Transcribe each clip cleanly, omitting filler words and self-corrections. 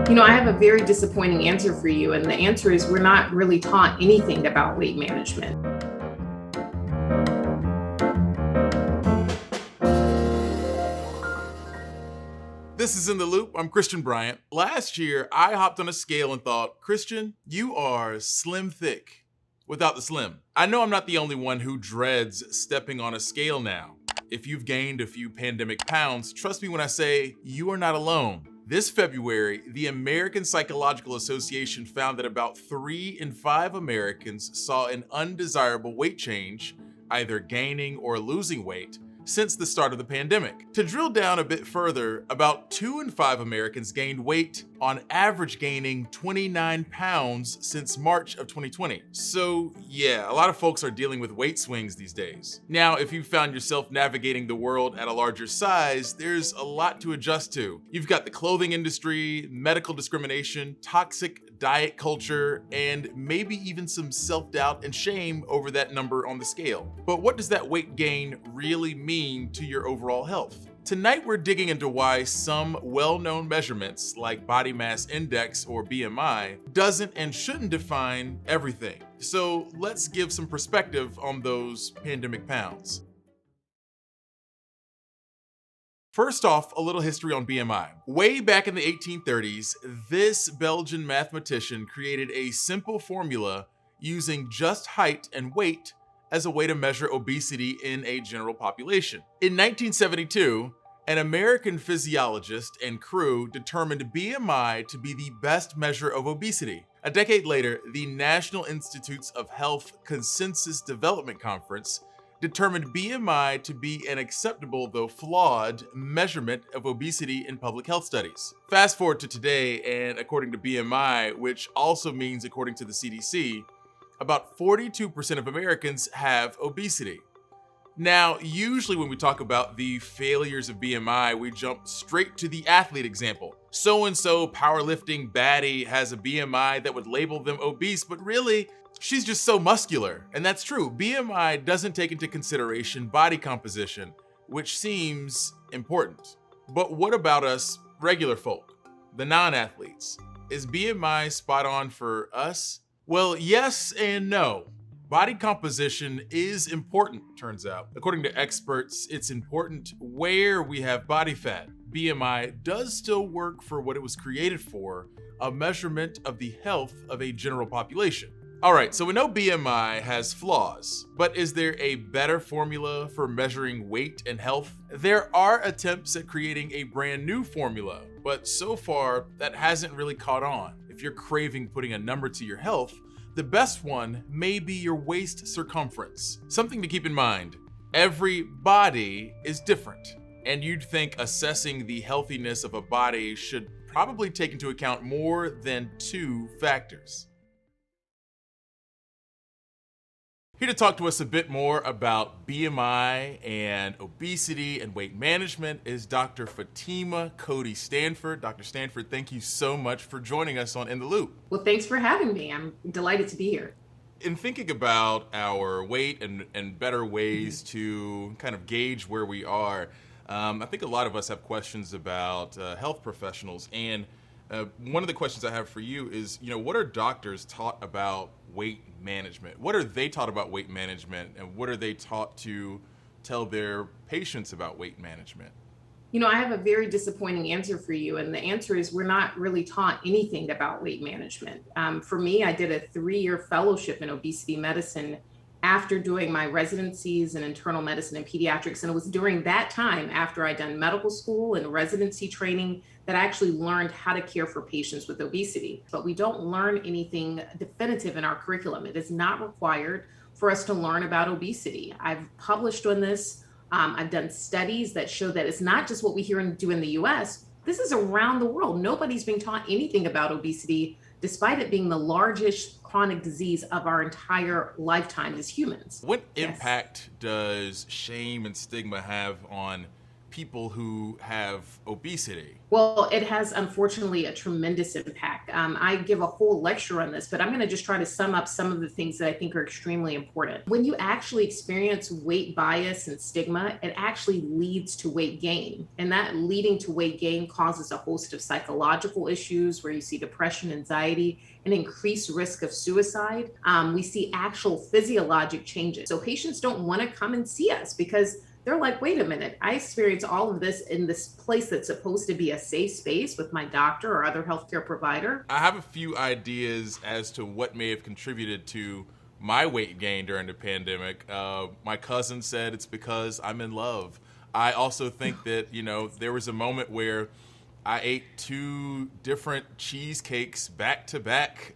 I have a very disappointing answer for you. And the answer is we're not really taught anything about weight management. This is In the Loop. I'm Christian Bryant. Last year, I hopped on a scale and thought, Christian, you are slim thick without the slim. I know I'm not the only one who dreads stepping on a scale now. If you've gained a few pandemic pounds, trust me when I say you are not alone. This February, the American Psychological Association found that about 3 in 5 Americans saw an undesirable weight change, either gaining or losing weight, since the start of the pandemic. To drill down a bit further, about 2 in 5 Americans gained weight, on average gaining 29 pounds since March of 2020. So yeah, a lot of folks are dealing with weight swings these days. Now, if you found yourself navigating the world at a larger size, there's a lot to adjust to. You've got the clothing industry, medical discrimination, toxic diet culture, and maybe even some self-doubt and shame over that number on the scale. But what does that weight gain really mean to your overall health? Tonight, we're digging into why some well-known measurements like body mass index or BMI doesn't and shouldn't define everything. So let's give some perspective on those pandemic pounds. First off, a little history on BMI. Way back in the 1830s, this Belgian mathematician created a simple formula using just height and weight as a way to measure obesity in a general population. In 1972, an American physiologist and crew determined BMI to be the best measure of obesity. A decade later, the National Institutes of Health Consensus Development Conference determined BMI to be an acceptable, though flawed, measurement of obesity in public health studies. Fast forward to today, and according to BMI, which also means according to the CDC, about 42% of Americans have obesity. Now, usually when we talk about the failures of BMI, we jump straight to the athlete example. So-and-so powerlifting baddie has a BMI that would label them obese, but really, she's just so muscular. And that's true. BMI doesn't take into consideration body composition, which seems important. But what about us regular folk, the non-athletes? Is BMI spot on for us? Well, yes and no. Body composition is important, turns out. According to experts, it's important where we have body fat. BMI does still work for what it was created for, a measurement of the health of a general population. All right, so we know BMI has flaws, but is there a better formula for measuring weight and health? There are attempts at creating a brand new formula, but so far that hasn't really caught on. If you're craving putting a number to your health, the best one may be your waist circumference. Something to keep in mind, every body is different, and you'd think assessing the healthiness of a body should probably take into account more than 2 factors. Here to talk to us a bit more about BMI and obesity and weight management is Dr. Fatima Cody Stanford. Dr. Stanford, thank you so much for joining us on In the Loop. Well, thanks for having me. I'm delighted to be here. In thinking about our weight and better ways to kind of gauge where we are, I think a lot of us have questions about health professionals. And one of the questions I have for you is, what are doctors taught about weight management? What are they taught about weight management, and what are they taught to tell their patients about weight management? I have a very disappointing answer for you. And the answer is we're not really taught anything about weight management. For me, I did a 3-year fellowship in obesity medicine after doing my residencies in internal medicine and pediatrics. And it was during that time, after I'd done medical school and residency training, that I actually learned how to care for patients with obesity. But we don't learn anything definitive in our curriculum. It is not required for us to learn about obesity. I've published on this. I've done studies that show that it's not just what we hear and do in the US. This is around the world. Nobody's being taught anything about obesity, despite it being the largest chronic disease of our entire lifetime as humans. What impact does shame and stigma have on people who have obesity? Well, it has unfortunately a tremendous impact. I give a whole lecture on this, but I'm going to just try to sum up some of the things that I think are extremely important. When you actually experience weight bias and stigma, it actually leads to weight gain. And that leading to weight gain causes a host of psychological issues where you see depression, anxiety, an increased risk of suicide. We see actual physiologic changes. So patients don't want to come and see us because they're like, wait a minute, I experience all of this in this place that's supposed to be a safe space with my doctor or other healthcare provider. I have a few ideas as to what may have contributed to my weight gain during the pandemic. My cousin said it's because I'm in love. I also think that, there was a moment where I ate 2 different cheesecakes back to back,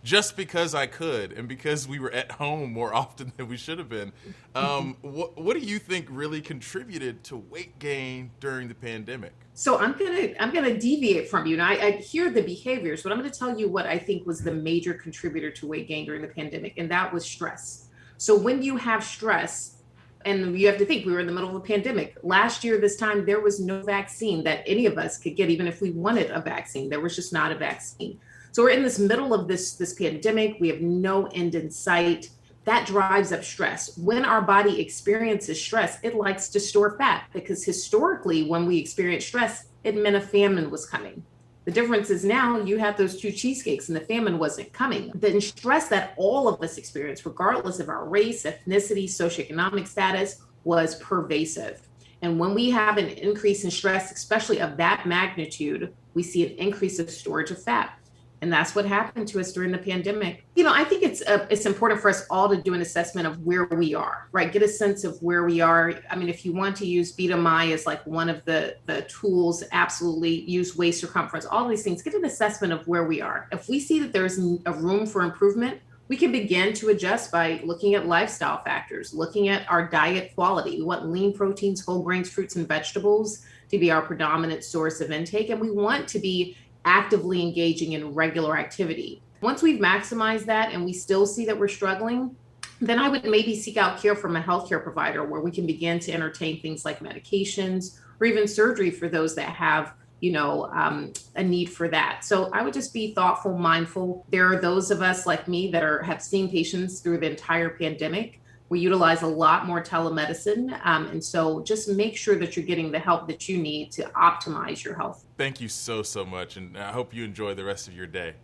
just because I could and because we were at home more often than we should have been. What do you think really contributed to weight gain during the pandemic? So I'm gonna deviate from you. And I hear the behaviors, but I'm gonna tell you what I think was the major contributor to weight gain during the pandemic, and that was stress. So when you have stress, and you have to think, we were in the middle of a pandemic. Last year, this time, there was no vaccine that any of us could get, even if we wanted a vaccine. There was just not a vaccine. So we're in this middle of this pandemic. We have no end in sight. That drives up stress. When our body experiences stress, it likes to store fat because historically, when we experience stress, it meant a famine was coming. The difference is now you have those 2 cheesecakes and the famine wasn't coming. The stress that all of us experience, regardless of our race, ethnicity, socioeconomic status, was pervasive. And when we have an increase in stress, especially of that magnitude, we see an increase of storage of fat. And that's what happened to us during the pandemic. I think it's important for us all to do an assessment of where we are, right? Get a sense of where we are. I mean, if you want to use BMI as like one of the tools, absolutely use waist circumference, all these things, get an assessment of where we are. If we see that there's a room for improvement, we can begin to adjust by looking at lifestyle factors, looking at our diet quality. We want lean proteins, whole grains, fruits, and vegetables to be our predominant source of intake. And we want to be actively engaging in regular activity. Once we've maximized that and we still see that we're struggling, then I would maybe seek out care from a healthcare provider where we can begin to entertain things like medications or even surgery for those that have, a need for that. So I would just be thoughtful, mindful. There are those of us like me that have seen patients through the entire pandemic. We utilize a lot more telemedicine. And so just make sure that you're getting the help that you need to optimize your health. Thank you so much. And I hope you enjoy the rest of your day.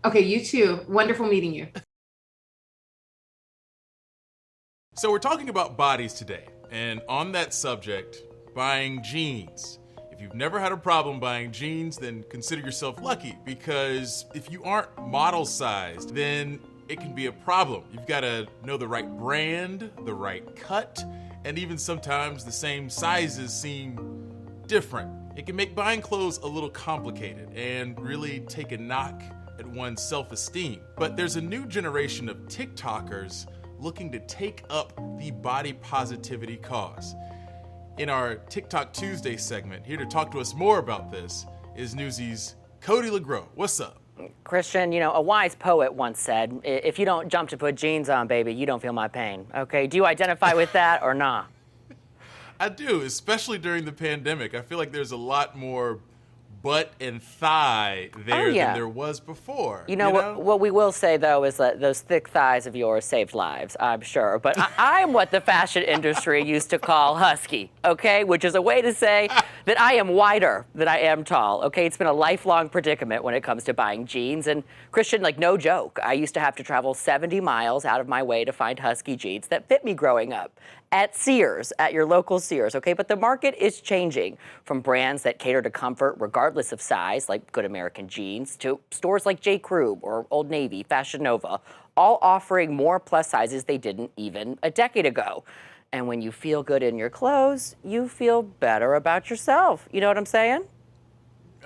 Okay, you too. Wonderful meeting you. So we're talking about bodies today. And on that subject, buying jeans. If you've never had a problem buying jeans, then consider yourself lucky, because if you aren't model sized, then it can be a problem. You've got to know the right brand, the right cut, and even sometimes the same sizes seem different. It can make buying clothes a little complicated and really take a knock at one's self-esteem. But there's a new generation of TikTokers looking to take up the body positivity cause. In our TikTok Tuesday segment, here to talk to us more about this is Newsy's Cody LeGros. What's up? Christian, a wise poet once said, if you don't jump to put jeans on, baby, you don't feel my pain. Okay, do you identify with that or not? I do, especially during the pandemic. I feel like there's a lot more butt and thigh there than there was before. What we will say, though, is that those thick thighs of yours saved lives, I'm sure. But I'm what the fashion industry used to call husky, okay? Which is a way to say that I am wider than I am tall, okay? It's been a lifelong predicament when it comes to buying jeans. And Christian, no joke, I used to have to travel 70 miles out of my way to find husky jeans that fit me growing up. At Sears, at your local Sears, okay? But the market is changing from brands that cater to comfort regardless of size, like Good American Jeans, to stores like J. Crew or Old Navy, Fashion Nova, all offering more plus sizes they didn't even a decade ago. And when you feel good in your clothes, you feel better about yourself. You know what I'm saying?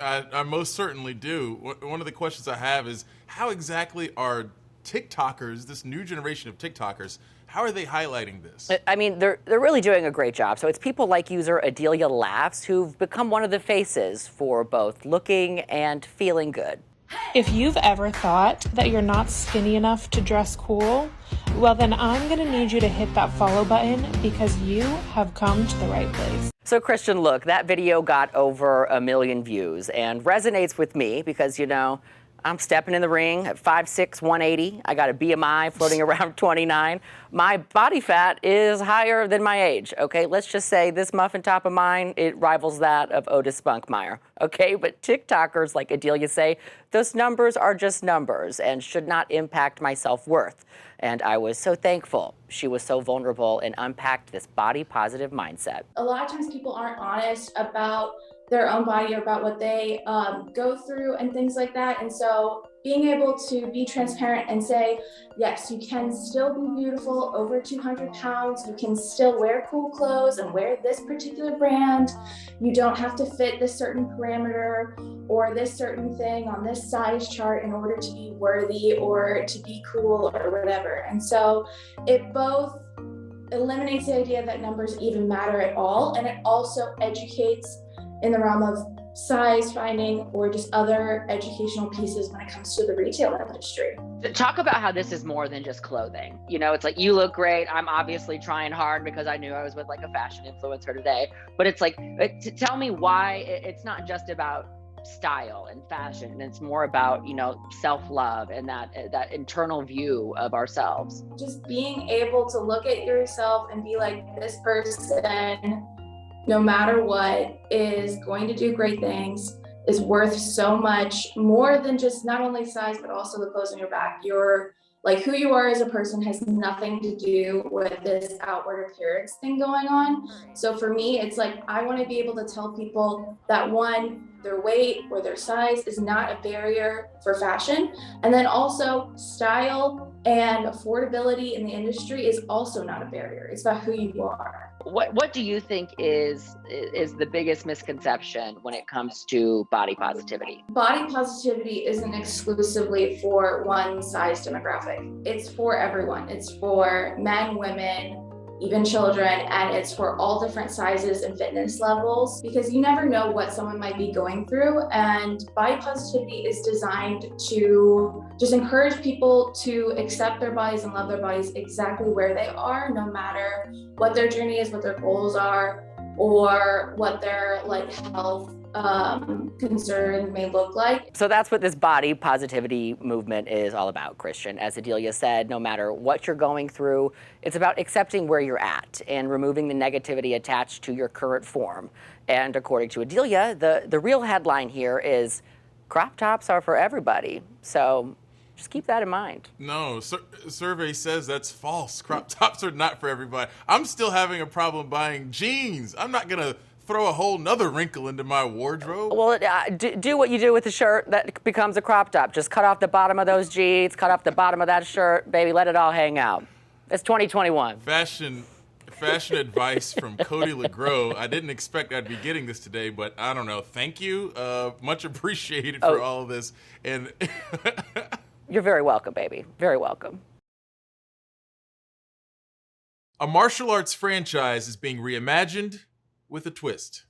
I most certainly do. One of the questions I have is, how exactly are TikTokers, this new generation of TikTokers, how are they highlighting this? I mean, they're really doing a great job. So it's people like user Adelia Laughs who've become one of the faces for both looking and feeling good. If you've ever thought that you're not skinny enough to dress cool, well then I'm gonna need you to hit that follow button because you have come to the right place. So Christian, look, that video got over 1 million views and resonates with me because, you know, I'm stepping in the ring at 5'6", 180. I got a BMI floating around 29. My body fat is higher than my age, okay? Let's just say this muffin top of mine, it rivals that of Otis Spunkmeyer, okay? But TikTokers like Adelia say, those numbers are just numbers and should not impact my self-worth. And I was so thankful she was so vulnerable and unpacked this body-positive mindset. A lot of times people aren't honest about their own body or about what they go through and things like that. And so being able to be transparent and say, yes, you can still be beautiful over 200 pounds. You can still wear cool clothes and wear this particular brand. You don't have to fit this certain parameter or this certain thing on this size chart in order to be worthy or to be cool or whatever. And so it both eliminates the idea that numbers even matter at all. And it also educates in the realm of size finding or just other educational pieces when it comes to the retail industry. Talk about how this is more than just clothing. You know, it's like, you look great. I'm obviously trying hard because I knew I was with like a fashion influencer today. But it's like, tell me why it's not just about style and fashion. It's more about, you know, self-love and that internal view of ourselves. Just being able to look at yourself and be like, this person, no matter what, is going to do great things, is worth so much more than just not only size, but also the clothes on your back. You're like, who you are as a person has nothing to do with this outward appearance thing going on. So for me, it's like, I want to be able to tell people that, one, their weight or their size is not a barrier for fashion. And then also style and affordability in the industry is also not a barrier. It's about who you are. What do you think is the biggest misconception when it comes to body positivity? Body positivity isn't exclusively for one size demographic. It's for everyone. It's for men, women, even children, and it's for all different sizes and fitness levels, because you never know what someone might be going through. And body positivity is designed to just encourage people to accept their bodies and love their bodies exactly where they are, no matter what their journey is, what their goals are, or what their like health concerns may look like. So that's what this body positivity movement is all about, Christian. As Adelia said, no matter what you're going through, it's about accepting where you're at and removing the negativity attached to your current form. And according to Adelia, the real headline here is crop tops are for everybody. So just keep that in mind. No, survey says that's false. Crop tops are not for everybody. I'm still having a problem buying jeans. I'm not going to throw a whole nother wrinkle into my wardrobe. Well, do what you do with the shirt that becomes a crop top. Just cut off the bottom of those jeans, cut off the bottom of that shirt, baby, let it all hang out. It's 2021. Fashion advice from Cody LeGros. I didn't expect I'd be getting this today, but I don't know. Thank you. Much appreciated for all of this. And you're very welcome, baby. Very welcome. A martial arts franchise is being reimagined with a twist.